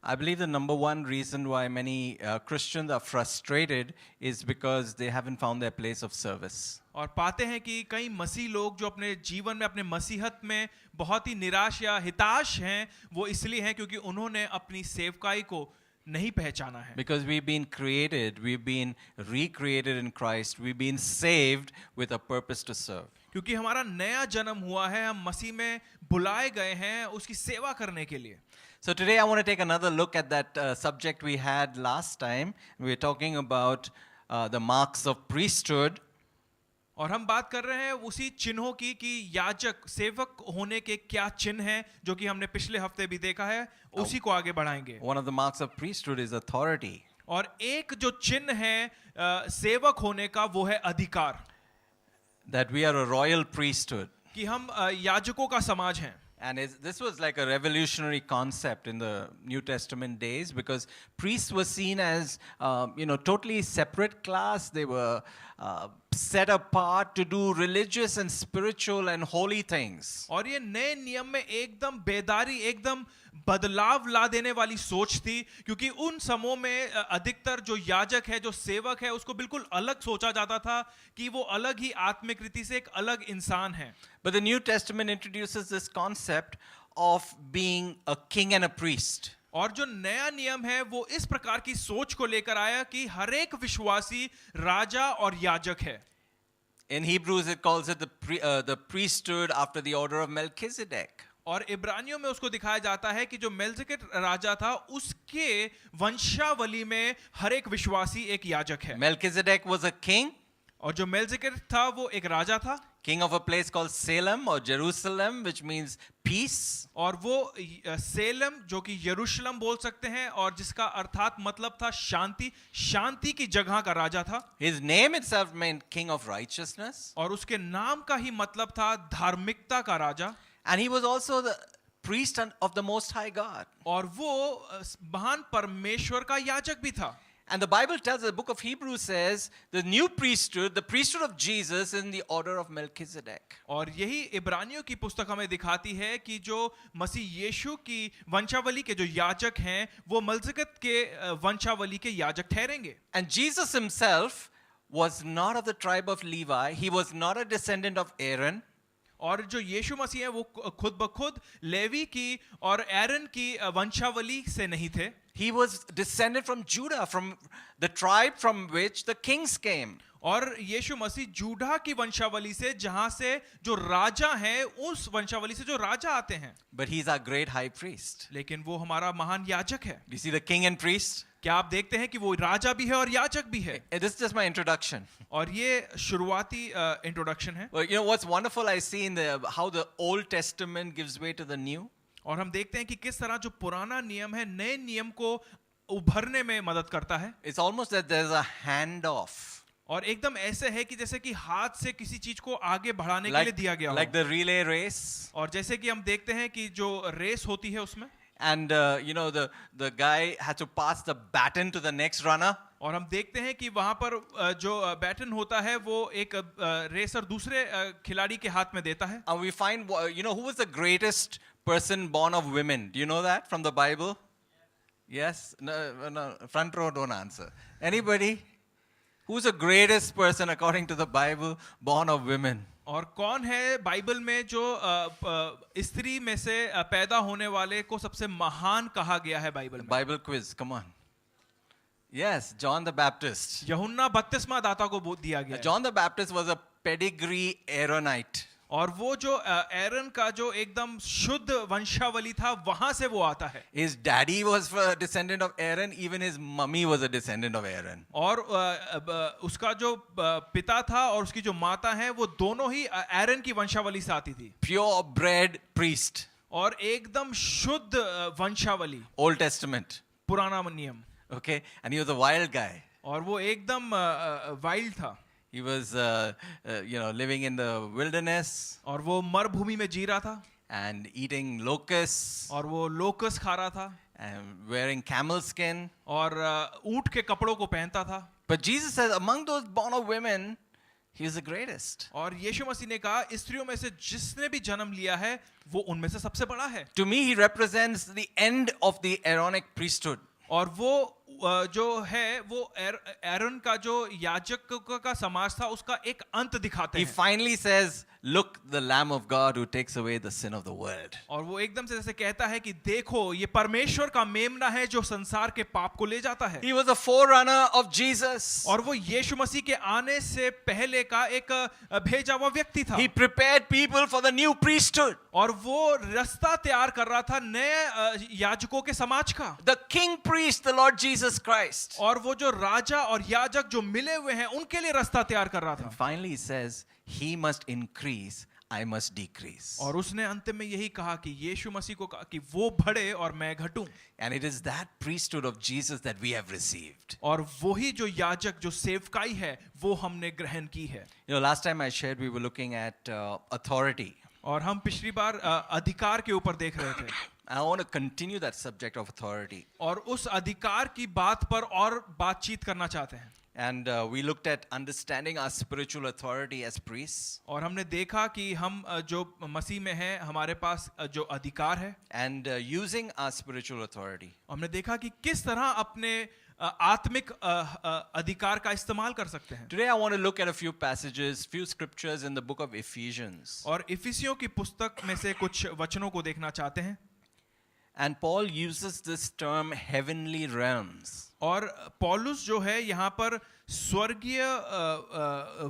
I believe the number one reason why many Christians are frustrated is because they haven't found their place of service. और पाते हैं कि कई मसीह लोग जो अपने जीवन में अपने मसीहत में बहुत ही निराश या हिताश हैं, वो इसलिए हैं क्योंकि उन्होंने अपनी सेवकाई को नहीं पहचाना है. Because we've been created, we've been recreated in Christ, we've been saved with a purpose to serve. क्योंकि हमारा नया जन्म हुआ है, हम मसीह में बुलाए गए हैं उसकी सेवा करने के लिए. So today I want to take another look at that subject we had last time. We were talking about the marks of priesthood. और हम बात कर रहे हैं उसी चिन्हों की कि याजक सेवक होने के क्या चिन्ह हैं, जो कि हमने पिछले हफ्ते भी देखा है, उसी को आगे बढ़ाएंगे. One of the marks of priesthood is authority. और एक जो चिन्ह है सेवक होने का, वो है अधिकार. That we are a royal priesthood. कि हम याजकों का समाज हैं. And this was like a revolutionary concept in the New Testament days because priests were seen as, totally separate class. They were set apart to do religious and spiritual and holy things. और ये नए नियम में एकदम बेदारी, एकदम बदलाव ला देने वाली सोच थी, क्योंकि उन समयों में अधिकतर जो याजक है, जो सेवक है, उसको बिल्कुल अलग सोचा जाता था कि वो अलग ही आत्मिक रीति से एक अलग इंसान है. But the New Testament introduces this concept of being a king and a priest. और जो नया नियम है वो इस प्रकार की सोच को लेकर आया कि हर एक विश्वासी राजा और याजक है. In Hebrews it calls it the priesthood after the order of Melchizedek. और इब्रानियों में उसको दिखाया जाता है कि जो मेल्किसेदेक राजा था, उसके वंशावली में हर एक विश्वासी एक याजक है. Melchizedek was a king. और जो मेल्किसेदेक था वो एक राजा था. King of a place called Salem or Jerusalem, which means peace. और वो सेलम जो कि यरूशलेम बोल सकते हैं, और जिसका अर्थात मतलब था शांति, शांति की जगह का राजा था. His name itself meant king of righteousness. और उसके नाम का ही मतलब था धार्मिकता का राजा. And he was also the priest of the Most High God. और वो महान परमेश्वर का याजक भी था. And the Bible tells us, the book of Hebrews says, the new priesthood, the priesthood of Jesus, is in the order of Melchizedek. और यही इब्रानियों की पुस्तक हमें दिखाती है कि जो मसीह यीशु की वंशावली के जो याजक हैं, वो मलजकत के वंशावली के याजक ठहरेंगे. And Jesus himself was not of the tribe of Levi. He was not a descendant of Aaron. और जो यीशु मसीह है वो खुद ब खुद लेवी की और एरन की वंशावली से नहीं थे. He was descended from Judah, from the tribe from which the kings came. और यीशु मसीह जूडा की वंशावली से, जहां से जो राजा हैं, उस वंशावली से जो राजा आते हैं. But he's our great high priest. लेकिन वो हमारा महान याजक है. Do you see the king and priest? क्या आप देखते हैं कि वो राजा भी है और याजक भी है. This is just my introduction. और ये शुरुआती इंट्रोडक्शन है. Well, you know what's wonderful I see in how the Old Testament gives way to the New. और हम देखते हैं कि किस तरह जो पुराना नियम है नए नियम को उभरने में मदद करता है. It's almost that there's a handoff. और एकदम ऐसे है कि जैसे कि हाथ से किसी चीज को आगे बढ़ाने के लिए दिया गया हो. Like the relay race. और जैसे कि हम देखते हैं कि जो रेस होती है उसमें. And the guy had to pass the baton to the next runner. और हम देखते हैं कि वहां पर जो बैटन होता है वो एक रेसर दूसरे खिलाड़ी के हाथ में देता है. And we find, who was the greatest person born of women? Do you know that from the Bible? Yes? No, front row don't answer. Anybody? Who's the greatest person according to the Bible born of women? और कौन है Bible में जो स्त्री में से पैदा होने वाले को सबसे महान कहा गया है बाइबल में? Bible quiz, come on. Yes, John the Baptist. यूहन्ना बपतिस्मा दाता को दिया गया. John the Baptist was a pedigree Aaronite. और वो जो एरन का जो एकदम शुद्ध वंशावली था, वहां से वो आता है. His daddy was a descendant of Aaron. Even his mummy was a descendant of Aaron. और उसका जो पिता था और उसकी जो माता है, वो दोनों ही एरन की वंशावली से आती थी. Purebred priest. और एकदम शुद्ध वंशावली. Old Testament. पुराना नियम. Okay, and he was a wild guy. और वो एकदम वाइल्ड था. He was, living in the wilderness. और वो मरुभूमि में जी रहा था. And eating locusts. और वो लोकस खा रहा था. And wearing camel skin. और ऊंट के कपड़ों को पहनता था. But Jesus says, among those born of women, he is the greatest. और यीशु मसीह ने कहा स्त्रियों में से जिसने भी जन्म लिया है वो उनमें से सबसे बड़ा है। To me, he represents the end of the Aaronic priesthood. और वो जो है वो एरन का जो याजक का समाज था उसका एक अंत दिखाते He हैं। finally says, look, the Lamb of God who takes away the sin of the world. और वो एकदम से जैसे कहता है कि देखो ये परमेश्वर का मेमना है जो संसार के पाप को ले जाता है। He was a forerunner of Jesus. और वो यीशु मसीह के आने से पहले का एक भेजा हुआ व्यक्ति था। He prepared people for the new priesthood. और वो रास्ता तैयार कर रहा था नए याजकों के समाज का। The king priest, the Lord Jesus Christ. और वो जो राजा और याजक जो मिले हुए हैं उनके लिए रास्ता तैयार कर रहा था। Finally, he says, he must increase, I must decrease. और उसने अंत में यही कहा कि यीशु मसीह को कहा कि वो बढ़े और मैं घटूं। And it is that priesthood of Jesus that we have received. और वही जो याजक जो सेवकाई है वो हमने ग्रहण की है। You know, last time I shared, we were looking at authority. और हम पिछली बार अधिकार के ऊपर देख रहे थे। I want to continue that subject of authority. और उस अधिकार की बात पर और बातचीत करना चाहते हैं। And we looked at understanding our spiritual authority as priests. और हमने देखा कि हम जो मसीह में हैं हमारे पास जो अधिकार है। And using our spiritual authority. हमने देखा कि किस तरह अपने आत्मिक अधिकार का इस्तेमाल कर सकते हैं। Today I want to look at a few passages, few scriptures in the book of Ephesians. और इफिसियों की पुस्तक में से कुछ वचनों को देखना चाहते हैं। And Paul uses this term heavenly realms. और पौलुस जो है यहाँ पर स्वर्गीय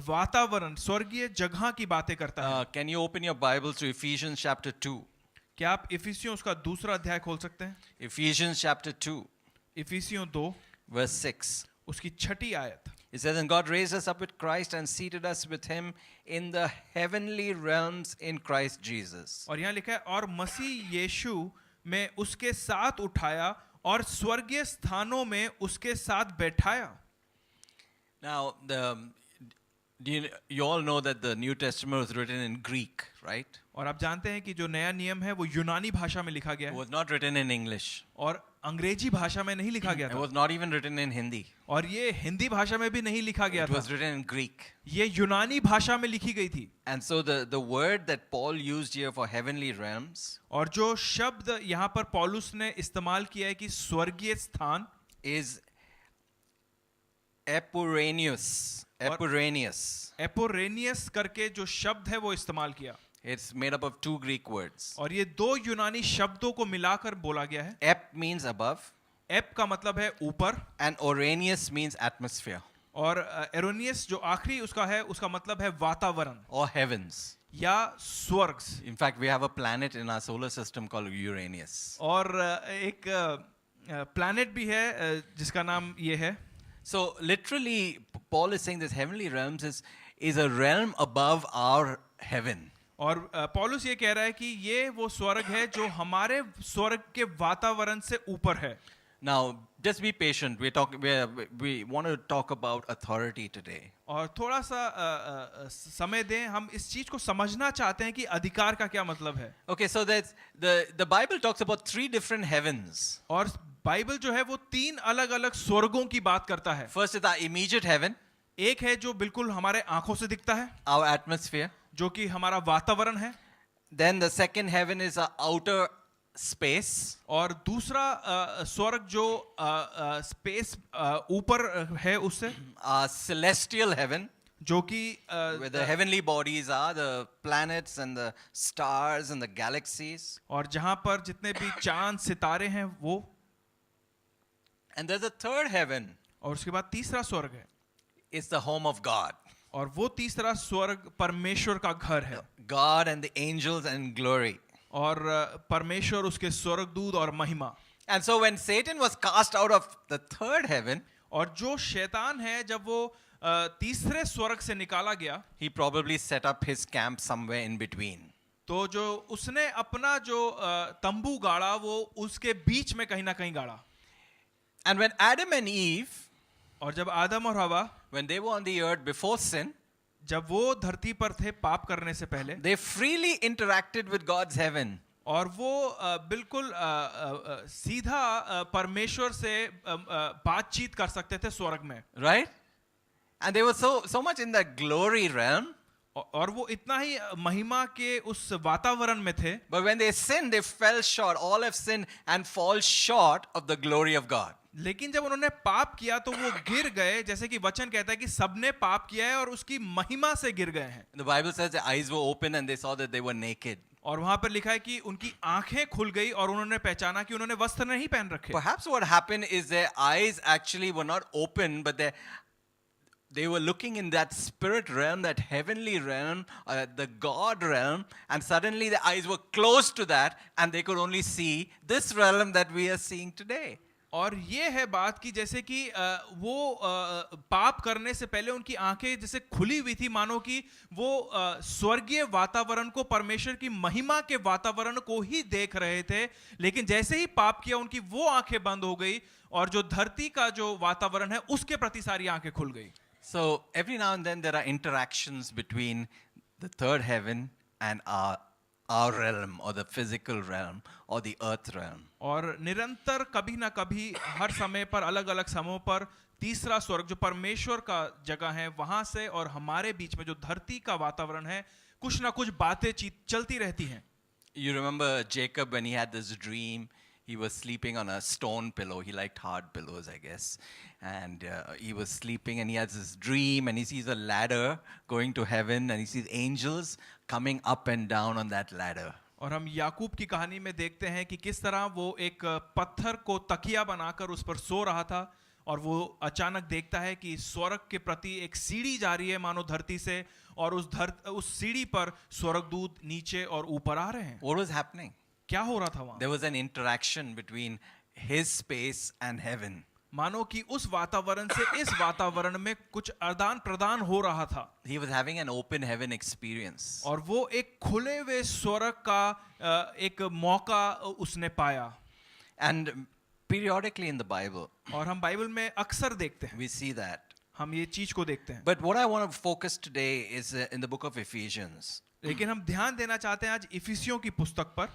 वातावरण स्वर्गीय जगह की बातें करता है। Can you open your Bibles to Ephesians chapter 2? क्या आप इफिसियों उसका दूसरा अध्याय खोल सकते हैं? Ephesians chapter 2, इफिसियों 2 verse 6. उसकी 6ठी आयत। It says, and God raised us up with Christ and seated us with him in the heavenly realms in Christ Jesus. और यहाँ लिखा है और मसीह यीशु में उसके साथ उठाया और स्वर्गीय स्थानों में उसके साथ बैठाया। Now, you all know that the New Testament was written in Greek, right? और आप जानते हैं कि जो नया नियम है वो यूनानी भाषा में लिखा गया It है was not written in English. और अंग्रेजी भाषा में नहीं लिखा गया It था। was not even written in Hindi. और ये हिंदी भाषा में भी नहीं लिखा गया It था। was written in Greek. ये यूनानी भाषा में लिखी गई थी। And so the word that Paul used here for heavenly realms और जो शब्द यहाँ पर पौलुस ने इस्तेमाल किया है कि स्वर्गीय स्थान is epuranius. एपोरेनियस करके जो शब्द है वो इस्तेमाल किया। It's made up of two Greek words. और ये दो यूनानी शब्दों को मिलाकर बोला गया है। Ep means above एप का मतलब है ऊपर and oranius means atmosphere और एरोनियस जो आखिरी उसका है उसका मतलब है वातावरण or heavens. या स्वर्ग। In fact, we have a planet in our solar system called Uranus. और एक प्लैनेट भी है जिसका नाम ये है। So literally, Paul is saying this heavenly realms is a realm above our heaven. और पौलुस ये कह रहा है कि ये वो स्वर्ग है जो हमारे स्वर्ग के वातावरण से ऊपर है। Now, just be patient. We want to talk about authority today. और थोड़ा सा समय दें, हम इस चीज को समझना चाहते हैं कि अधिकार का क्या मतलब है। Okay, so that's the Bible talks about three different heavens. और बाइबल जो है वो तीन अलग-अलग स्वर्गों की बात करता है। First is our immediate heaven, एक है जो बिल्कुल हमारे आंखों से दिखता है, our atmosphere. जो कि हमारा वातावरण है। Then the second heaven is our outer space. और दूसरा स्वर्ग जो स्पेस ऊपर है उससे, Our celestial heaven, जो कि where the heavenly bodies are, the planets and the stars and the galaxies. और जहां पर जितने भी चांद सितारे हैं वो। And there's a third heaven. और उसके बाद तीसरा स्वर्ग है। It's the home of God. और वो तीसरा स्वर्ग परमेश्वर का घर है। God and the angels and glory. और परमेश्वर उसके स्वर्गदूत और महिमा। And so when Satan was cast out of the third heaven, और जो शैतान है जब वो तीसरे स्वर्ग से निकाला गया, he probably set up his camp somewhere in between. तो जो उसने अपना जो तंबू गाड़ा वो उसके बीच में कहीं ना कहीं गाड़ा। And when Adam and Eve, और जब आदम और हवा, when they were on the earth before sin, जब वो धरती पर थे पाप करने से पहले, they freely interacted with God's heaven. और वो बिल्कुल सीधा परमेश्वर से बातचीत कर सकते थे स्वर्ग में। Right? And they were so much in the glory realm. और वो इतना ही महिमा के उस वातावरण में थे, But when they sinned, they fell short. All have sinned and fall short of the glory of God. लेकिन जब उन्होंने पाप किया तो वो गिर गए, जैसे कि वचन कहता है कि सबने पाप किया है और उसकी महिमा से गिर गए हैं। The Bible says their eyes were open and they saw that they were naked. और वहां पर लिखा है कि उनकी आंखें खुल गई और उन्होंने पहचाना कि उन्होंने वस्त्र नहीं पहन रखे। Perhaps what happened is their eyes actually were not open, but they were looking in that spirit realm, that heavenly realm, the God realm, and suddenly the eyes were closed to that, and they could only see this realm that we are seeing today. और ये है बात कि जैसे कि वो पाप करने से पहले उनकी आंखें जैसे खुली हुई थी, मानो कि वो स्वर्गीय वातावरण को, परमेश्वर की महिमा के वातावरण को ही देख रहे थे। लेकिन जैसे ही पाप किया उनकी वो आंखें बंद हो गई और जो धरती का जो वातावरण है उसके प्रति सारी आंखें खुल गई। So every now and then there are interactions between the third heaven and our realm, or the physical realm, or the earth realm. और निरंतर कभी ना कभी हर समय पर, अलग अलग समयों पर, तीसरा स्वर्ग जो परमेश्वर का जगह है वहां से और हमारे बीच में जो धरती का वातावरण है, कुछ ना कुछ बातें चलती रहती हैं। You remember Jacob when he had this dream? He was sleeping on a stone pillow. He liked hard pillows, I guess. And he was sleeping and he has this dream and he sees a ladder going to heaven and he sees angels coming up and down on that ladder. और हम याकूब की कहानी में देखते हैं कि किस तरह वो एक पत्थर को तकिया बनाकर उस पर सो रहा था और वो अचानक देखता है कि स्वर्ग के प्रति एक सीढ़ी जा रही है मानो धरती से, और उस सीढ़ी पर स्वर्गदूत नीचे और ऊपर आ रहे हैं। What was happening? क्या हो रहा था वहां? There was an interaction between his space and heaven. मानो कि उस वातावरण से इस वातावरण में कुछ आदान प्रदान हो रहा था। He was having an open heaven experience. और वो एक खुले हुए स्वर्ग का एक मौका उसने पाया। And periodically in the Bible, और हम बाइबल में अक्सर देखते हैं, we see that. हम ये चीज को देखते हैं। But what I want to focus today is in the book of Ephesians. लेकिन हम ध्यान देना चाहते हैं आज इफिसियों की पुस्तक पर।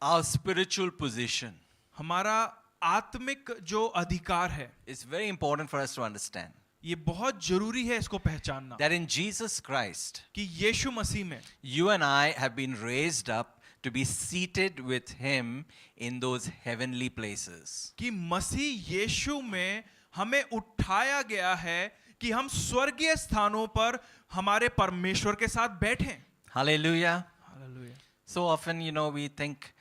Our spiritual position हमारा आत्मिक जो अधिकार है, is very important for us to understand. ये बहुत जरूरी है इसको पहचानना That in Jesus Christ, कि यीशु मसीह में you and I have been raised up to be seated with Him in those heavenly places. कि मसीह यीशु में हमें उठाया गया है कि हम स्वर्गीय स्थानों पर हमारे परमेश्वर के साथ बैठें। Hallelujah. Hallelujah. So often, we think,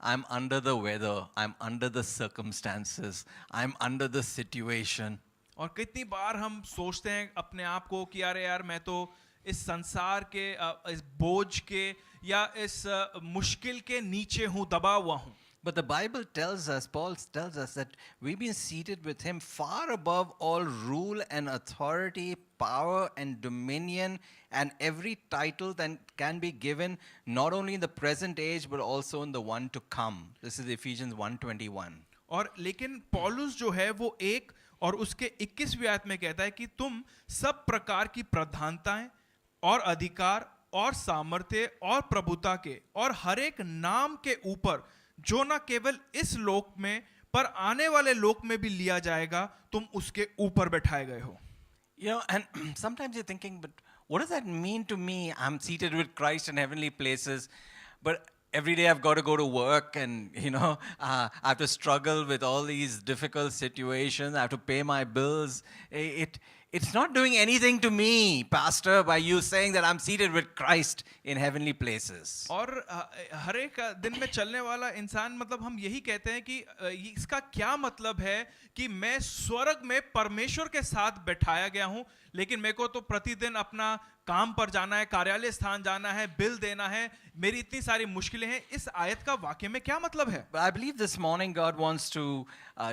I'm under the weather, I'm under the circumstances, I'm under the situation. और कितनी बार हम सोचते हैं अपने आप को कि अरे यार मैं तो इस संसार के इस बोझ के या इस मुश्किल के नीचे हूँ, दबा हुआ हूँ। But the Bible tells us, Paul tells us that we've been seated with Him far above all rule and authority, power and dominion, and every title that can be given, not only in the present age, but also in the one to come. This is Ephesians 1:21. और लेकिन पौलुस जो है वो एक और उसके 21वें आयत में कहता है कि तुम सब प्रकार की प्रधानताएं और अधिकार और सामर्थ्य और प्रभुता के और हर एक नाम के ऊपर, जो न केवल इस लोक में पर आने वाले लोक में भी लिया जाएगा, तुम उसके ऊपर बैठाए गए हो। And sometimes you're thinking, but what does that mean to me? I'm seated with Christ in heavenly places, but every day I've got to go to work and, I have to struggle with all these difficult situations. I have to pay my bills. It's not doing anything to me, Pastor, by you saying that I'm seated with Christ in heavenly places. और हर एक दिन में चलने वाला इंसान, मतलब हम यही कहते हैं कि इसका क्या मतलब है कि मैं स्वर्ग में परमेश्वर के साथ बैठाया गया हूं, लेकिन मेरे को तो प्रतिदिन अपना काम पर जाना है, कार्यालय स्थान जाना है, बिल देना है, मेरी इतनी सारी मुश्किलें हैं। इस आयत का वाक्य में क्या मतलब है? But I believe this morning God wants to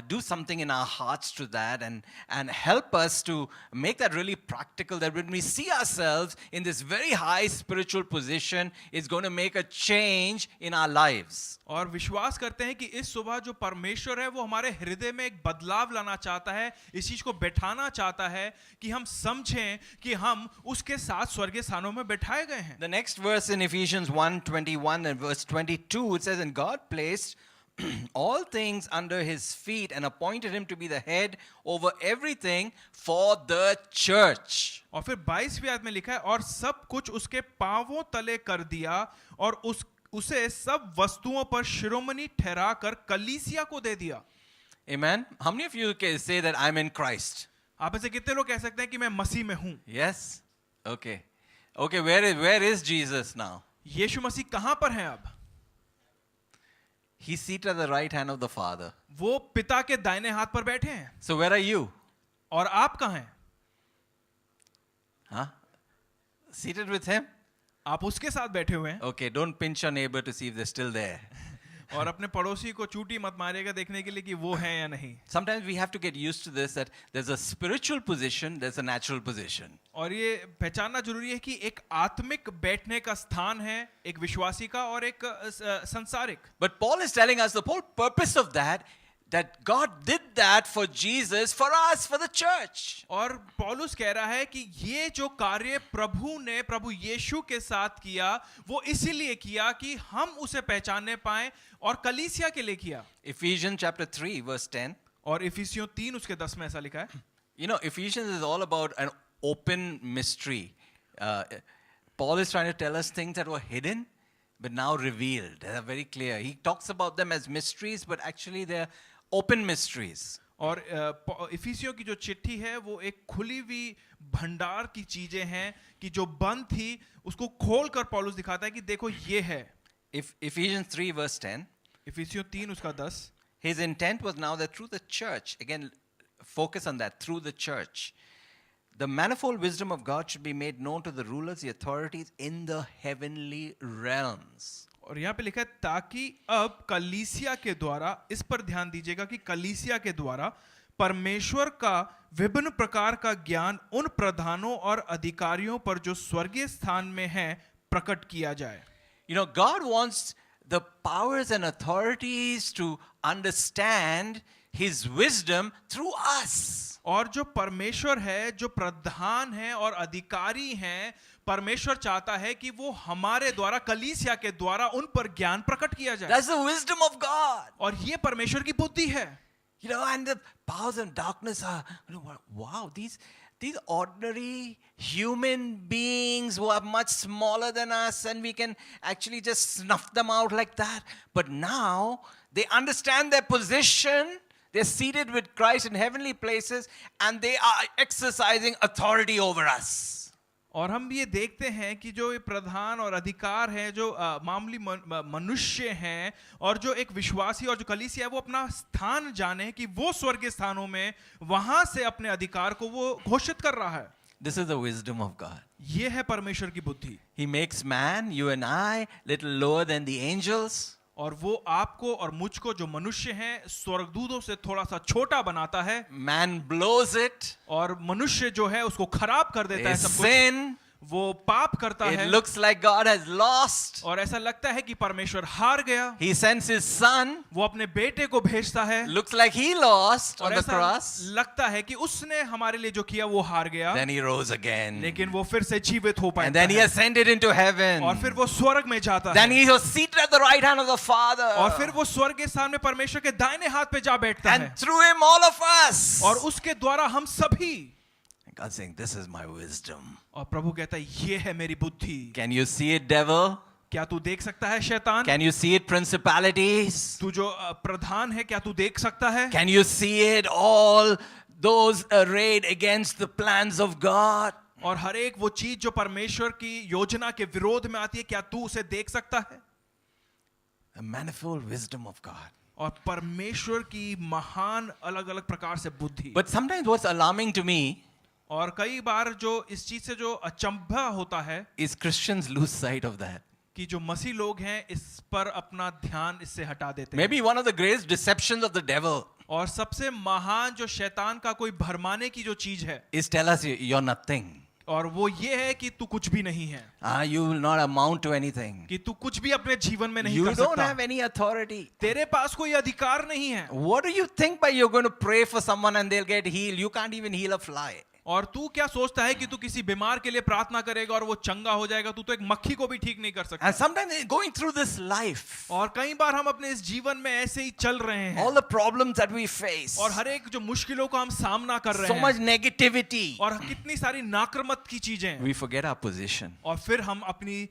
do something in our hearts to that and help us to make that really practical, that when we see ourselves in this very high spiritual position, it's going to make a change in our lives. और विश्वास करते हैं कि इस सुबह जो परमेश्वर है वो हमारे हृदय में एक बदलाव लाना चाहता है, इस चीज को बैठाना चाहता है कि हम समझें कि हम उसके साथ स्वर्गीय स्थानों में बैठाए गए हैं। The next verse in Ephesians 1:21 and verse 22, it says, and God placed all things under his feet and appointed him to be the head over everything for the church. और फिर 22वीं आयत में लिखा है और सब कुछ उसके पांवों तले कर दिया और उसे सब वस्तुओं पर शिरोमणि ठहरा कर कलीसिया को दे दिया. Amen. How many of you can say that I'm in Christ? आप में से कितने लोग कह सकते हैं कि मैं मसीह में हूं? Yes. Okay. Okay, where is Jesus now? यीशु मसीह कहां पर हैं अब? He's seated at the right hand of the Father. वो पिता के दाहिने हाथ पर बैठे हैं. So where are you? और आप कहां हैं? Huh? Seated with him? आप उसके साथ बैठे हुए हैं. Okay, don't pinch your neighbor to see if they're still there. और अपने पड़ोसी को चूटी मत मारिएगा देखने के लिए कि वो है या नहीं. Sometimes we have to get used to this, that there's a spiritual position, there's a natural position. और ये पहचानना जरूरी है कि एक आत्मिक बैठने का स्थान है, एक विश्वासी का और एक संसारिक. But Paul is telling us the whole purpose of that God did that for Jesus, for us, for the church. और पौलुस कह रहा है कि ये जो कार्य प्रभु यीशु के साथ किया वो इसीलिए किया कि हम उसे पहचानने पाएं और कलीसिया के लिए किया. Ephesians chapter 3 verse 10. और इफिसियों 3 उसके 10 में ऐसा लिखा है. You know, Ephesians is all about an open mystery. Paul is trying to tell us things that were hidden but now revealed. They are very clear. He talks about them as mysteries, but actually they are open mysteries. और इफिसियों की जो चिट्ठी है वो एक खुली हुई भंडार की चीजें हैं कि जो बंद थी उसको खोलकर पौलुस दिखाता है कि देखो ये है. If Ephesians 3 verse 10. इफिसियों 3 उसका 10. His intent was now that through the church, again focus on that, through the church, the manifold wisdom of God should be made known to the rulers, the authorities in the heavenly realms. और यहाँ पे लिखा है ताकि अब कलीसिया के द्वारा, इस पर ध्यान दीजिएगा कि कलीसिया के द्वारा परमेश्वर का विभिन्न प्रकार का ज्ञान उन प्रधानों और अधिकारियों पर जो स्वर्गीय स्थान में हैं प्रकट किया जाए. You know, God wants the powers and authorities to understand his wisdom through us. और जो परमेश्वर है, जो प्रधान है और अधिकारी हैं, परमेश्वर चाहता है कि वो हमारे द्वारा, कलीसिया के द्वारा उन पर ज्ञान प्रकट किया जाए. That's the wisdom of God. और ये परमेश्वर की बुद्धि है. You know, and the powers of darkness are, wow, these ordinary human beings who are much smaller than us, and we can actually just snuff them out like that. But now they understand their position. They're seated with Christ in heavenly places, and they are exercising authority over us. और हम ये देखते हैं कि जो ये प्रधान और अधिकार हैं, जो मामूली मनुष्य हैं और जो एक विश्वासी और जो कलीसिया है, वो अपना स्थान जाने कि वो स्वर्गीय स्थानों में वहां से अपने अधिकार को वो घोषित कर रहा है. This is the wisdom of God. ये है परमेश्वर की बुद्धि. He makes man, you and I, little lower than the angels. और वो आपको और मुझको जो मनुष्य हैं स्वर्गदूतों से थोड़ा सा छोटा बनाता है. Man blows it. और मनुष्य जो है उसको खराब कर देता है सब कुछ. Sin. वो पाप करता It है. looks like God has lost. और ऐसा लगता है कि परमेश्वर हार गया. He sends his son. वो अपने बेटे को भेजता है. Looks like he lost on और the ऐसा cross. लगता है कि उसने हमारे लिए जो किया वो हार गया. Then he rose again. लेकिन वो फिर से जीवित हो पाता And then he है. ascended into heaven. और फिर वो स्वर्ग में जाता Then है. he was seated at the right hand of the Father. और फिर वो स्वर्ग के सामने परमेश्वर के दाहिने हाथ पे जा बैठता है. And through him all of us. और उसके द्वारा हम सभी. God saying, this is my wisdom. और प्रभु कहता है ये है मेरी बुद्धि. Can you see it, devil? क्या तू देख सकता है शैतान? Can you see it, principalities? तू जो प्रधान है क्या तू देख सकता है? Can you see it, all those arrayed against the plans of God? और हर एक वो चीज जो परमेश्वर की योजना के विरोध में आती है क्या तू उसे देख सकता है? The manifold wisdom of God. और परमेश्वर की महान अलग अलग प्रकार से बुद्धि. But sometimes what's alarming to me और कई बार जो इस चीज से जो अचंभा होता है is Christians lose sight of that. कि जो मसीह लोग हैं इस पर अपना ध्यान इससे हटा देते हैं. Maybe one of the greatest deceptions of the devil और सबसे महान जो शैतान का कोई भरमाने की जो चीज है is tell us you're nothing. और वो ये है कि तू कुछ भी नहीं है. You will not amount to anything. कि तू कुछ भी अपने जीवन में नहीं You कर don't सकता. have any authority. तेरे पास कोई अधिकार नहीं है. What do you think by you're going to pray for someone and they'll get healed? You can't even heal a fly. और तू क्या सोचता है कि तू किसी बीमार के लिए प्रार्थना करेगा और वो चंगा हो जाएगा? तू तो एक मक्खी को भी ठीक नहीं कर सकता। And sometimes going through this life, और कई बार हम अपने इस जीवन में ऐसे ही चल रहे हैं, all the problems that we face, और हर एक जो मुश्किलों का हम सामना कर रहे so हैं, much negativity, और कितनी सारी नाक्रमत की चीजें, we forget our position. और फिर हम अपनी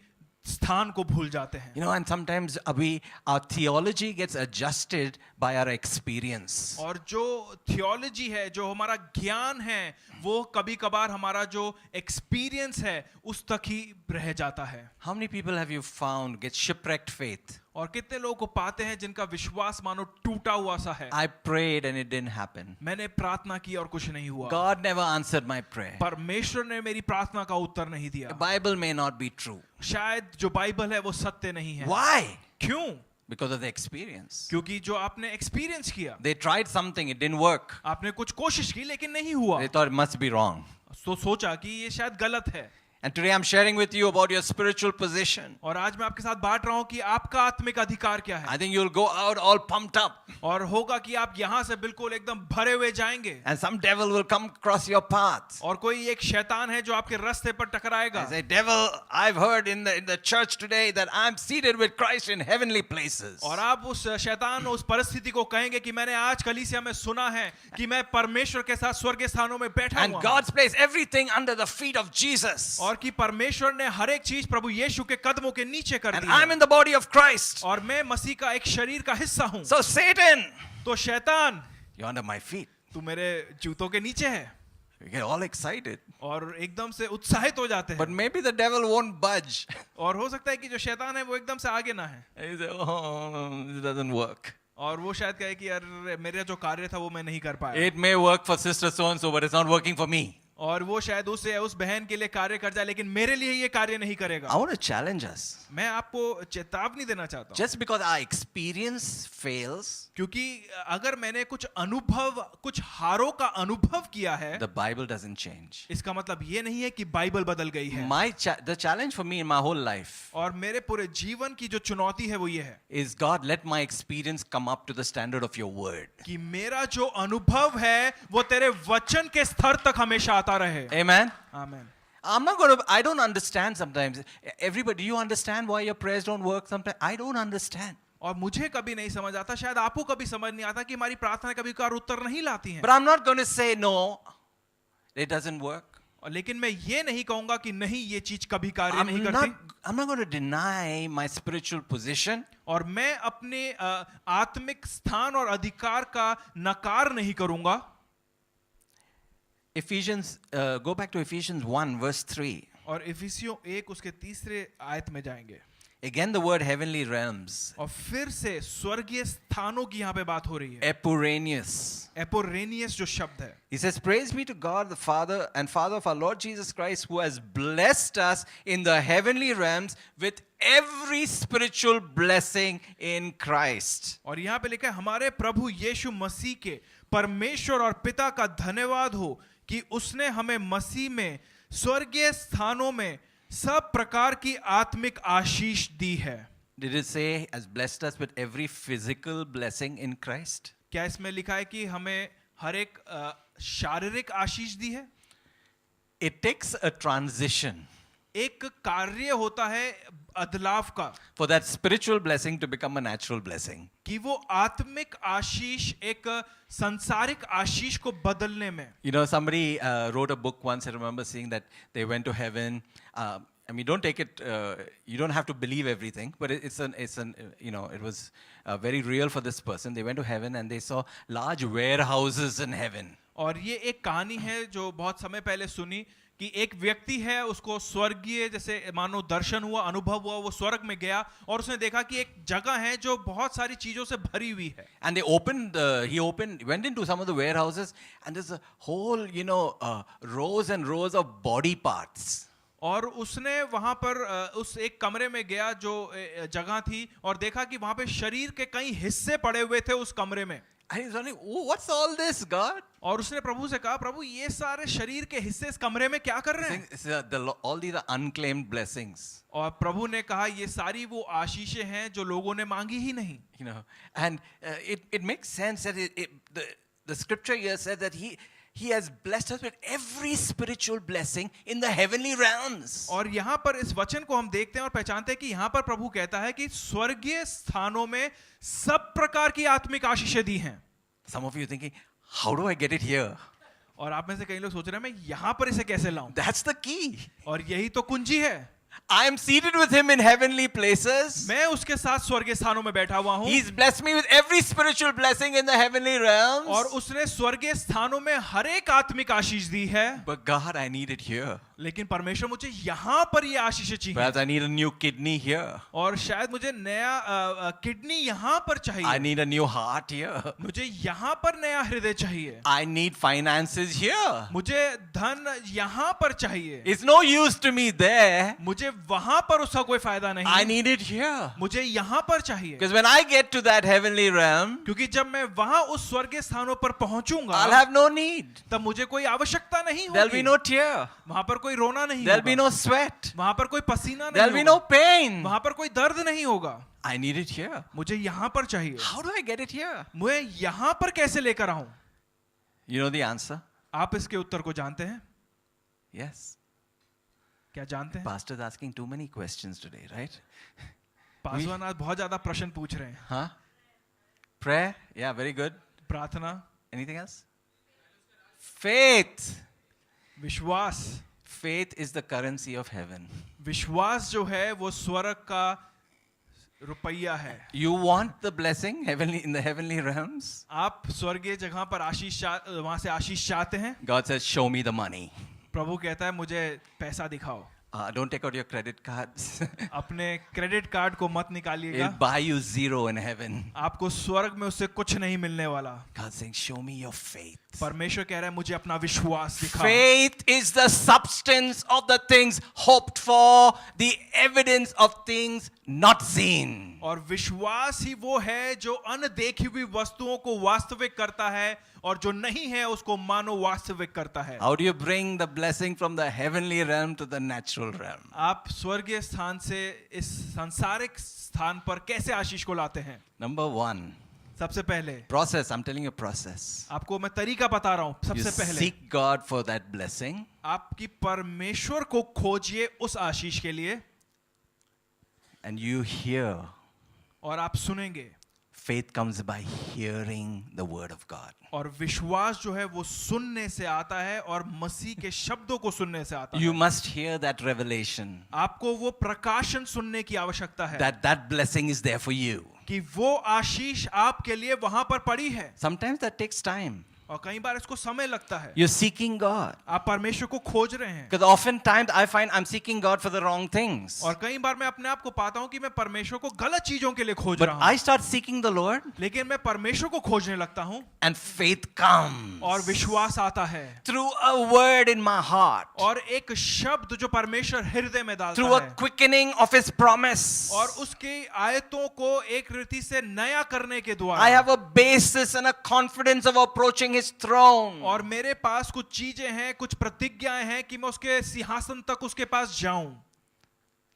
स्थान को भूल जाते हैं। You know, and sometimes our theology gets adjusted by our experience. और जो थियोलॉजी है, जो हमारा ज्ञान है, वो कभी कभार हमारा जो एक्सपीरियंस है उस तक ही रह जाता है। How many people have you found get shipwrecked faith? और कितने लोगों को पाते हैं जिनका विश्वास मानो टूटा हुआ सा है? I prayed and it didn't happen. मैंने प्रार्थना की और कुछ नहीं हुआ। God never answered my prayer. परमेश्वर ने मेरी प्रार्थना का उत्तर नहीं दिया। The Bible may not be true. शायद जो बाइबल है वो सत्य नहीं है। Why? क्यों? Because of the experience. क्योंकि जो आपने एक्सपीरियंस किया, They tried something, it didn't work. आपने कुछ कोशिश की लेकिन नहीं हुआ, They thought it must be wrong. तो सोचा कि ये शायद गलत है। And today I'm sharing with you about your spiritual position. और आज मैं आपके साथ बांट रहा हूं कि आपका आत्मिक अधिकार क्या है। I think you'll go out all pumped up. और होगा कि आप यहां से बिल्कुल एकदम भरे हुए जाएंगे, And some devil will come across your path. और कोई एक शैतान है जो आपके रास्ते पर टकराएगा। I say, devil, I've heard in the church today that I'm seated with Christ in heavenly places. और आप उस शैतान उस परिस्थिति को कहेंगे कि मैंने आज कलीसिया में सुना है कि मैं परमेश्वर के साथ स्वर्गीय स्थानों में बैठा And हुआ हूं। God's placed everything under the feet of Jesus. और कि परमेश्वर ने हर एक चीज प्रभु यीशु के कदमों के नीचे कर And दी I'm है। in the body of Christ. और मैं मसीह का एक शरीर का हिस्सा हूं। So Satan, तो शैतान, you're under my feet. तू मेरे जूतों के नीचे है। You get all excited. और एकदम से उत्साहित हो जाते But हैं। maybe the devil won't budge. और हो सकता है कि जो शैतान है वो एकदम से आगे ना है, He say, oh, it doesn't work. और वो शायद कहे कि यार मेरा जो कार्य था वो मैं नहीं कर पाया। It may work for sister so and so, but it's not working for me. और वो शायद उस बहन के लिए कार्य कर जाए लेकिन मेरे लिए ये कार्य नहीं करेगा। I want to challenge us. मैं आपको चेतावनी देना चाहता हूँ, Just because our experience fails, क्योंकि अगर मैंने कुछ हारों का अनुभव किया है, the Bible doesn't change. इसका मतलब ये नहीं है कि बाइबल बदल गई है। The challenge for me in my whole life और मेरे पूरे जीवन की जो चुनौती है वो ये है is, God, let my experience come up to the standard of your word. कि मेरा जो अनुभव है वो तेरे वचन के स्तर तक हमेशा आता रहे। Amen. आमीन। I don't understand sometimes. Everybody, do you understand why your prayers don't work sometimes? I don't understand. और मुझे कभी नहीं समझ आता, शायद आपको कभी समझ नहीं आता कि हमारी प्रार्थना कभी कार उत्तर नहीं लाती हैं। But I'm not going to say no, it doesn't work. और लेकिन मैं ये नहीं कहूंगा कि नहीं ये चीज कभी कार्य नहीं करती। I'm not going to deny my spiritual position. और मैं अपने आत्मिक स्थान और अधिकार का नकार नहीं करूंगा। Go back to Ephesians 1 verse 3. और इफिसियों 1 उसके 3 आयत में जाएंगे। Again the word heavenly realms. और फिर से स्वर्गीय स्थानों की यहाँ पे बात हो रही है। Epuranius. एपोरेनियस जो शब्द है, He says, praise be to God the Father and Father of our Lord Jesus Christ, who has blessed us in the heavenly realms with every spiritual blessing in Christ. और यहाँ पे लिखा है हमारे प्रभु यीशु मसीह के परमेश्वर और पिता का धन्यवाद हो कि उसने हमें मसीह में स्वर्गीय स्थानों में सब प्रकार की आत्मिक आशीष दी है। Did it say has blessed us with every physical blessing in Christ? क्या इसमें लिखा है कि हमें हर एक शारीरिक आशीष दी है? It takes a transition एक कार्य होता है अदलाव का, for that spiritual blessing to become a natural blessing. कि वो आत्मिक आशीष एक संसारिक आशीष को बदलने में। You know, somebody wrote a book once. I remember seeing that they went to heaven. I mean, don't take it. You don't have to believe everything, but it was very real for this person. They went to heaven and they saw large warehouses in heaven. और ये एक कहानी है जो बहुत समय पहले सुनी कि एक व्यक्ति है, उसको स्वर्गीय जैसे मानो दर्शन हुआ, अनुभव हुआ, वो स्वर्ग में गया और उसने देखा कि एक जगह है जो बहुत सारी चीजों से भरी हुई है। And went into some of the warehouses, and there's a whole, rows and rows of body parts. और उसने वहां पर उस एक कमरे में गया जो जगह थी और देखा कि वहां पे शरीर के कई हिस्से पड़े हुए थे उस कमरे में। And he's wondering, oh, what's all this, God? और उसने प्रभु से कहा, प्रभु ये सारे शरीर के हिस्से इस कमरे में क्या कर रहे हैं? All these are unclaimed blessings. और प्रभु ने कहा ये सारी वो आशीषें हैं जो लोगों ने मांगी ही नहीं। And it makes sense that the scripture here says that He has blessed us with every spiritual blessing in the heavenly realms. और यहाँ पर इस वचन को हम देखते हैं और पहचानते हैं कि यहाँ पर प्रभु कहता है कि स्वर्गीय स्थानों में सब प्रकार की आत्मिक आशीषें दी हैं. Some of you thinking, how do I get it here? और आप में से कई लोग सोच रहे हैं मैं यहाँ पर इसे कैसे लाऊं? That's the key. और यही तो कुंजी है. I am seated with him in heavenly places. मैं उसके साथ स्वर्गीय स्थानों में बैठा हुआ हूँ. He's blessed me with every spiritual blessing in the heavenly realms. और उसने स्वर्गीय स्थानों में हर एक आत्मिक आशीष दी है. But God, I need it here. लेकिन परमेश्वर मुझे यहाँ पर ये आशीषें चाहिए. Perhaps I need a new kidney here. और शायद मुझे नया किडनी यहाँ पर चाहिए. I need a new heart here. मुझे यहाँ पर नया हृदय चाहिए. I need finances here. मुझे धन यहाँ पर चाहिए. It's no use to me there. मुझे वहां पर उसका कोई फायदा नहीं. I need it here. मुझे यहाँ पर चाहिए. Because when I get to that heavenly realm, क्योंकि जब मैं वहां उस स्वर्गीय स्थानों पर पहुंचूंगा, I'll have no need. तब मुझे कोई आवश्यकता नहीं There'll be होगी. no tear. वहां पर कोई रोना नहीं There'll be होगा. no sweat. वहां पर कोई पसीना नहीं There'll be होगा. no pain. वहां पर कोई दर्द नहीं होगा. I need it here. मुझे यहाँ पर चाहिए. How do I get it here? मैं यहाँ पर कैसे लेकर आऊं? You know the answer? आप इसके उत्तर को जानते हैं? Yes. क्या जानते हैं? Pastor's asking too many questions today, right? Paswan आज बहुत ज्यादा प्रश्न पूछ रहे हैं. Huh? Prayer? Yeah, very good. प्रार्थना, Anything else? Faith. विश्वास. Faith is the currency of heaven. विश्वास जो है वो स्वर्ग का रुपया है. You want the blessing heavenly in the heavenly realms? आप स्वर्गीय जगह पर आशीष वहां से आशीष चाहते हैं? God says, show me the money. प्रभु कहता है मुझे पैसा दिखाओ. Don't take out your credit cards. अपने क्रेडिट कार्ड को मत निकालिएगा. It'll buy you zero in heaven. आपको स्वर्ग में उससे कुछ नहीं मिलने वाला. God saying, show me your faith. परमेश्वर कह रहा है मुझे अपना विश्वास दिखाओ. Faith is the substance of the things hoped for, the evidence of things not seen. और विश्वास ही वो है जो अनदेखी हुई वस्तुओं को वास्तविक करता है और जो नहीं है उसको मानो वास्तविक करता है. How do you bring the blessing from the heavenly realm to the natural realm? आप स्वर्गीय स्थान से इस सांसारिक स्थान पर कैसे आशीष को लाते हैं? Number one, सबसे पहले process. I'm telling you process. आपको मैं तरीका बता रहा हूं. You सबसे पहले seek God for that blessing. आपकी परमेश्वर को खोजिए उस आशीष के लिए. And you hear. और आप सुनेंगे. Faith comes by hearing the word of God. और विश्वास जो है वो सुनने से आता है और मसीह के शब्दों को सुनने से आता You है. must hear that revelation. आपको वो प्रकाशन सुनने की आवश्यकता है That blessing is there for you. कि वो आशीष आपके लिए वहां पर पड़ी है. Sometimes that takes time. और कई बार इसको समय लगता है. You're seeking God. आप परमेश्वर को खोज रहे हैं. Because oftentimes I find I'm seeking God for the wrong things. और कई बार मैं अपने आप को पाता हूं कि मैं परमेश्वर को गलत चीजों के लिए खोज But रहा हूं. I start seeking the Lord लेकिन मैं परमेश्वर को खोजने लगता हूं and faith comes और विश्वास आता है. through a word in my heart, और एक शब्द जो परमेश्वर हृदय में डालता through a है quickening of His promise. और उसकी आयतों को एक रीति से नया करने के I द्वारा. have a basis and a confidence of approaching His throne. और मेरे पास कुछ चीजें हैं, कुछ प्रतिज्ञाएं हैं कि मैं उसके सिंहासन तक उसके पास जाऊं.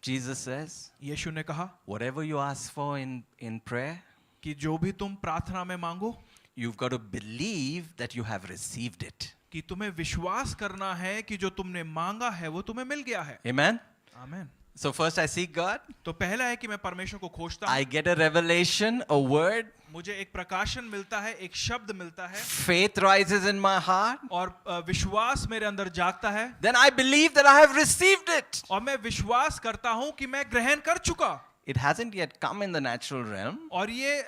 Jesus says, यीशु ने कहा whatever you ask for in prayer, कि जो भी तुम प्रार्थना में मांगो, you've got to believe that you have received it. कि तुम्हें विश्वास करना है कि जो तुमने मांगा है वो तुम्हें मिल गया है. Amen? आमीन. So first I seek God. तो पहला है कि मैं परमेश्वर को खोजता I हूं. get a revelation, a word. मुझे एक प्रकाशन मिलता है, एक शब्द मिलता है Faith rises in my heart. और विश्वास मेरे अंदर जागता है. Then I believe that I have received it. और मैं विश्वास करता हूं कि मैं ग्रहण कर चुका. It hasn't yet come in the natural realm. और ये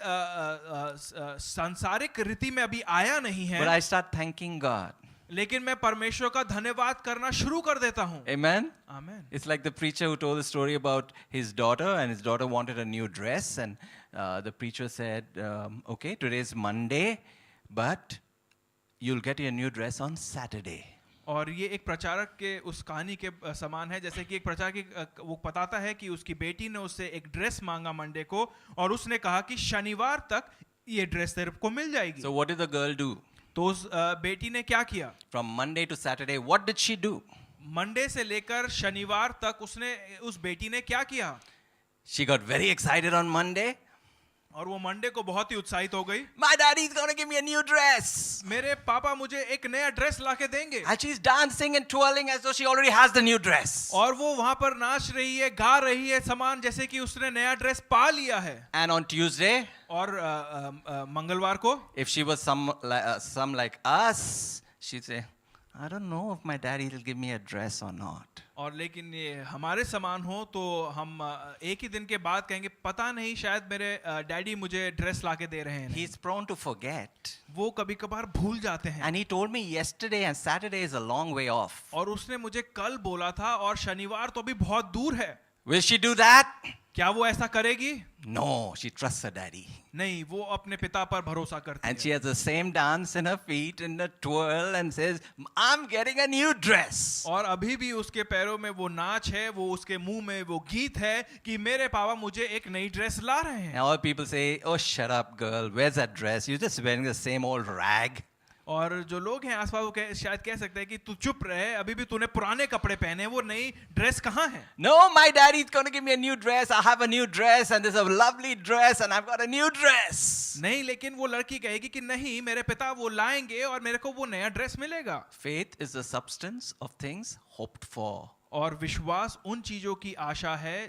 सांसारिक रीति में अभी आया नहीं But है. I start thanking God. लेकिन मैं परमेश्वर का धन्यवाद करना शुरू कर देता हूं. Amen? आमीन. It's like the preacher who told the story about his daughter, and his daughter wanted a new dress, and the preacher said, okay, today's Monday, but you'll get your new dress on Saturday. और ये एक प्रचारक के उस कहानी के समान है, जैसे कि एक प्रचारक वो बताता है कि उसकी बेटी ने उससे एक ड्रेस मांगा मंडे को और उसने कहा कि शनिवार तक ये ड्रेस तेरे को मिल जाएगी. So what did the girl do? तो उस बेटी ने क्या किया? From Monday to Saturday, what did she do? Monday से लेकर शनिवार तक उसने उस बेटी ने क्या किया? She got very excited on Monday. और वो मंडे को बहुत ही उत्साहित हो गई। My daddy's gonna give me a new dress. मेरे पापा मुझे एक नया ड्रेस लाके देंगे। And she's dancing and twirling as though she already has the new dress. और वो वहां पर नाच रही है, गा रही है समान जैसे कि उसने नया ड्रेस पा लिया है। And on Tuesday, और मंगलवार को if she was some like us, she'd say, I don't know if my daddy will give me a dress or not. और लेकिन ये हमारे समान हो तो हम एक ही दिन के बाद कहेंगे पता नहीं शायद मेरे डैडी मुझे ड्रेस लाके दे रहे हैं। He's prone to forget. वो कभी कभार भूल जाते हैं। And he told me yesterday, and Saturday is a long way off. और उसने मुझे कल बोला था और शनिवार तो अभी बहुत दूर है। Will she do that? क्या वो ऐसा करेगी? No, she trusts her daddy. नहीं, वो अपने पिता पर भरोसा करती And है। she has the same dance in her feet and a twirl and says, I'm getting a new dress. और अभी भी उसके पैरों में वो नाच है, वो उसके मुंह में वो गीत है कि मेरे पापा मुझे एक नई ड्रेस ला रहे हैं। And all people say, oh, shut up, girl. Where's that dress? You're just wearing the same old rag. और जो लोग हैं आसपास वो शायद कह सकते हैं कि तू चुप रहे, अभी भी तूने पुराने कपड़े पहने, वो नई ड्रेस कहाँ है? No, my daddy's going to give me a new dress. I have a new dress and there's a lovely dress and I've got a new dress. नहीं, लेकिन वो लड़की कहेगी कि नहीं, मेरे पिता वो लाएंगे और मेरे को वो नया ड्रेस मिलेगा। Faith is the substance of things hoped for. और विश्वास उन चीजों की आशा है,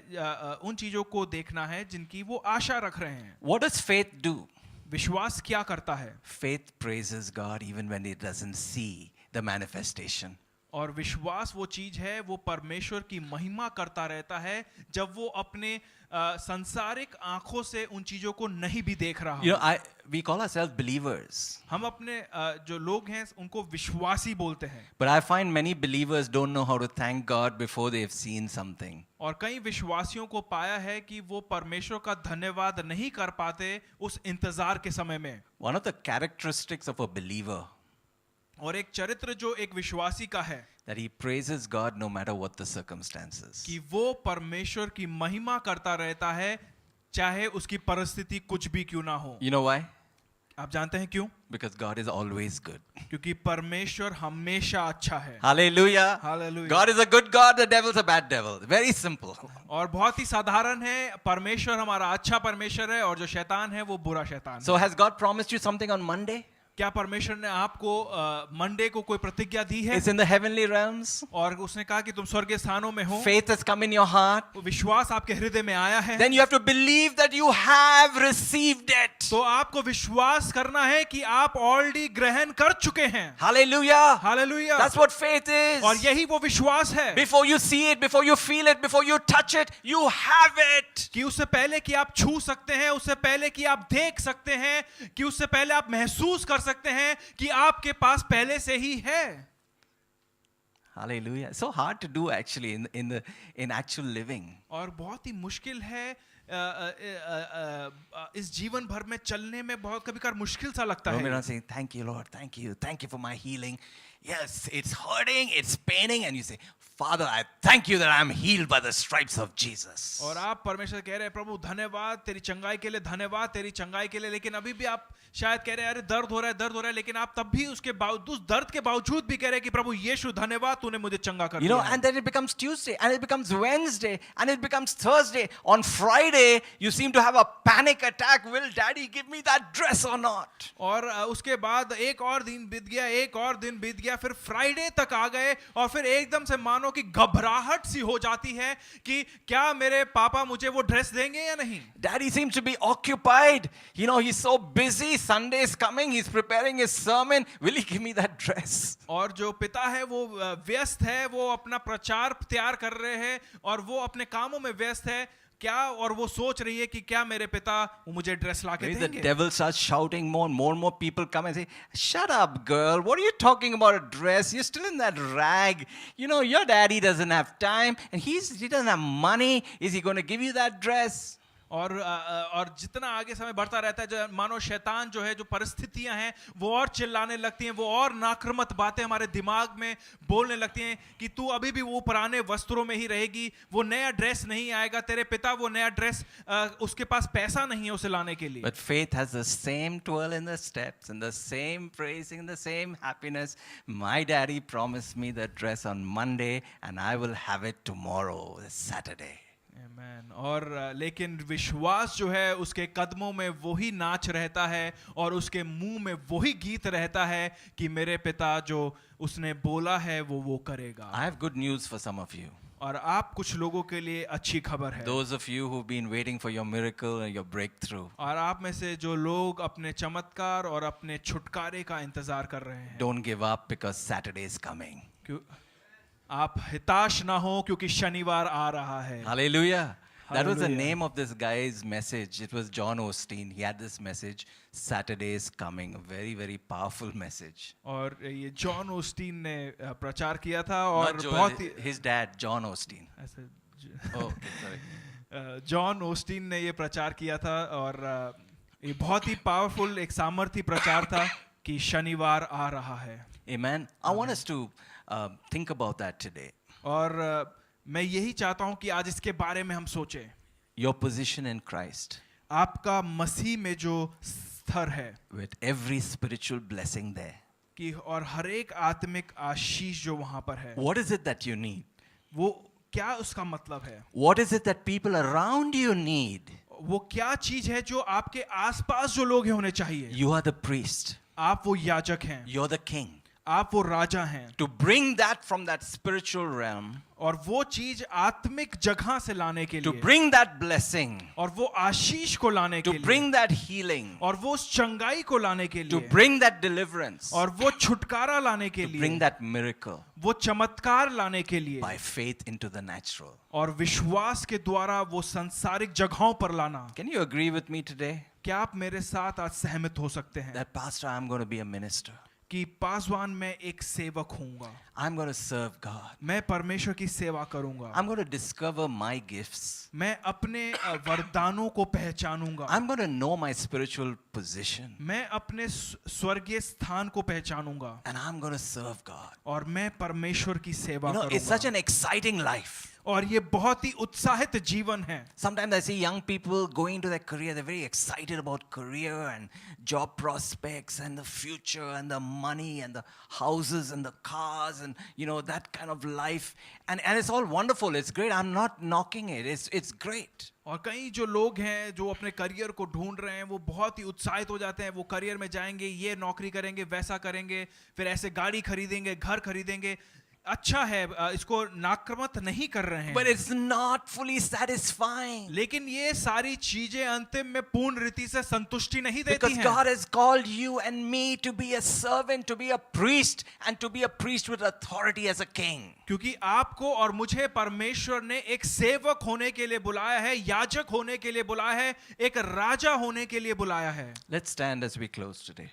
उन चीजों को देखना है जिनकी वो आशा रख रहे हैं। What does faith do? विश्वास क्या करता है? Faith praises God even when it doesn't see the manifestation. और विश्वास वो चीज है, वो परमेश्वर की महिमा करता रहता है जब वो अपने संसारिक आंखों से उन चीजों को नहीं भी देख रहा You हो। know, we call ourselves believers. हम अपने जो लोग हैं उनको विश्वासी बोलते हैं। But I find many believers don't know how to thank God before they've seen something. और कई विश्वासियों को पाया है कि वो परमेश्वर का धन्यवाद नहीं कर पाते उस इंतजार के समय में। One of the characteristics of a believer, और एक चरित्र जो एक विश्वासी का है, that he praises God no matter what the circumstances. कि वो परमेश्वर की महिमा करता रहता है चाहे उसकी परिस्थिति कुछ भी क्यों ना हो। You know why? आप जानते हैं क्यों? Because God is always good. क्योंकि परमेश्वर हमेशा अच्छा है। Hallelujah. Hallelujah. God is a good God, the devil's a bad devil. Very simple. और बहुत ही साधारण है, परमेश्वर हमारा अच्छा परमेश्वर है और जो शैतान है वो बुरा शैतान है। So has God promised you something on Monday? क्या परमेश्वर ने आपको मंडे को कोई प्रतिज्ञा दी है? It's in the heavenly realms. और उसने कहा कि तुम स्वर्गीय स्थानों में हो। Faith has come in your heart. विश्वास आपके हृदय में आया है। Then you have to believe that you have received it. तो आपको विश्वास करना है कि आप ऑलरेडी ग्रहण कर चुके हैं। Hallelujah. Hallelujah. That's what faith is. और यही वो विश्वास है। Before you see it, before you feel it, before you touch it, you have it. कि उससे पहले कि आप छू सकते हैं, उससे पहले कि आप देख सकते हैं, कि उससे पहले आप महसूस कर सकते हैं कि आपके पास पहले से ही है। Hallelujah. It's so hard to do actually in actual living. और बहुत ही मुश्किल है इस जीवन भर में चलने में, बहुत कभी-कभार मुश्किल सा लगता We're है। not saying, thank you, Lord, thank you for my healing. Yes, it's hurting, it's paining, and you say, Father, I thank you that I'm healed by the stripes of Jesus. और आप परमेश्वर कह रहे हैं प्रभु धन्यवाद तेरी चंगाई के लिए, धन्यवाद तेरी चंगाई के लिए, लेकिन अभी भी आप शायद कह रहे हैं अरे दर्द हो रहा है, लेकिन आप तब भी उसके बावजूद, उस दर्द के बावजूद भी कह रहे हैं कि प्रभु यीशु धन्यवाद तूने मुझे चंगा कर You know, दिया है। and then it becomes Tuesday, and it becomes Wednesday, and it becomes Thursday. On Friday, you seem to have a panic attack. Will daddy give me that dress or not? और उसके बाद एक और दिन बीत गया, एक और दिन बीत गया, फिर फ्राइडे तक आ गए और फिर एकदम से मानो कि घबराहट सी हो जाती है कि क्या मेरे पापा मुझे वो ड्रेस देंगे या नहीं। Daddy seems to be occupied. You know, he's so busy. Sunday is coming. He's preparing his sermon. Will he give me that dress? और जो पिता है वो व्यस्त है, वो अपना प्रचार तैयार कर रहे हैं और वो अपने कामों में व्यस्त है क्या, और वो सोच रही है कि क्या मेरे पिता वो मुझे ड्रेस ला के Maybe the देंगे। devil starts shouting more and more people come and say, shut up, girl. What are you talking about a dress? You're still in that rag. You know, your daddy doesn't have time and he doesn't have money. Is he going to give you that dress? और जितना आगे समय बढ़ता रहता है, जो मानो शैतान जो है, जो परिस्थितियां हैं वो और चिल्लाने लगती हैं, वो और नाक्रमत बातें हमारे दिमाग में बोलने लगती हैं कि तू अभी भी वो पुराने वस्त्रों में ही रहेगी, वो नया ड्रेस नहीं आएगा, तेरे पिता वो नया ड्रेस उसके पास पैसा नहीं है उसे लाने के लिए। But faith has the same twirl in the steps and the same praising and the same happiness. My daddy promised me the dress on Monday and I will have it tomorrow, Saturday. Amen. और लेकिन विश्वास जो है उसके कदमों में वही नाच रहता है और उसके मुंह में वही गीत रहता है कि मेरे पिता जो उसने बोला है वो करेगा। I have good news for some of you. और आप कुछ लोगों के लिए अच्छी खबर है। Those of you who've been waiting for your miracle and your breakthrough, और आप में से जो लोग अपने चमत्कार और अपने छुटकारे का इंतजार कर रहे हैं, don't give up because Saturday is coming. क्यों आप हिताश ना हो क्योंकि शनिवार आ रहा है। Hallelujah. That was the Hallelujah. name of this guy's message. It was John Osteen. He had this message, Saturday is coming. A very, very powerful message. और ये जॉन ओस्टीन ने प्रचार किया था और Not Joel, बहुत ही his dad, John Osteen. ऐसे Oh, okay, sorry. John ओस्टीन ने ये प्रचार किया था और ये बहुत ही पावरफुल एक सामर्थी प्रचार था कि शनिवार आ रहा है। Amen. I want us to think about that today. और मैं यही चाहता हूं कि आज इसके बारे में हम सोचें। Your position in Christ, आपका मसीह में जो स्तर है with every spiritual blessing there. कि और हर एक आत्मिक आशीष जो वहां पर है, What is it that you need? वो क्या उसका मतलब है? What is it that people around you need? वो क्या चीज है जो आपके आसपास जो लोग हैं होने चाहिए? You are the priest. आप वो याजक हैं, You're the king. आप वो राजा हैं, To bring that from that spiritual realm, और वो चीज आत्मिक जगह से लाने के to लिए, bring that blessing, और वो आशीष को लाने के to लिए, bring that healing, और वो उस चंगाई को लाने के to लिए, bring that deliverance, और वो छुटकारा लाने के to bring लिए, that miracle वो चमत्कार लाने के लिए, by faith into the natural. और विश्वास के द्वारा वो सांसारिक जगहों पर लाना। Can you agree with me today क्या आप मेरे साथ आज सहमत हो सकते हैं that, Pastor, I'm going to be a minister? कि पासवान मैं एक सेवक होऊंगा, I'm going to serve God. मैं परमेश्वर की सेवा करूंगा, I'm going to discover my gifts. मैं अपने वरदानों को पहचानूंगा, I'm going to know my spiritual position. मैं अपने स्वर्गीय स्थान को पहचानूंगा, And I'm going to serve God. और मैं परमेश्वर की सेवा You know, it's such करूंगा। an exciting life. और ये बहुत ही उत्साहित जीवन है। Sometimes I see young people going into their career, they're very excited about career and job prospects and the future and the money and the houses and the cars and, you know, that kind of life. And it's all wonderful. It's great. I'm not knocking it. It's great. और कई जो लोग हैं जो अपने career को ढूंढ रहे हैं वो बहुत ही उत्साहित हो जाते हैं, वो करियर में जाएंगे, ये नौकरी करेंगे, वैसा करेंगे, फिर ऐसे गाड़ी खरीदेंगे, घर खरीदेंगे। अच्छा है, इसको नाक्रमत नहीं कर रहे हैं, But it's not fully satisfying. लेकिन ये सारी चीजें अंतिम में पूर्ण रीति से संतुष्टि नहीं देती Because हैं, God has called you and me to be a servant, to be a priest, and to be a priest with authority as a king. क्योंकि आपको और मुझे परमेश्वर ने एक सेवक होने के लिए बुलाया है, याजक होने के लिए बुलाया है, एक राजा होने के लिए बुलाया है। Let's stand as we close today.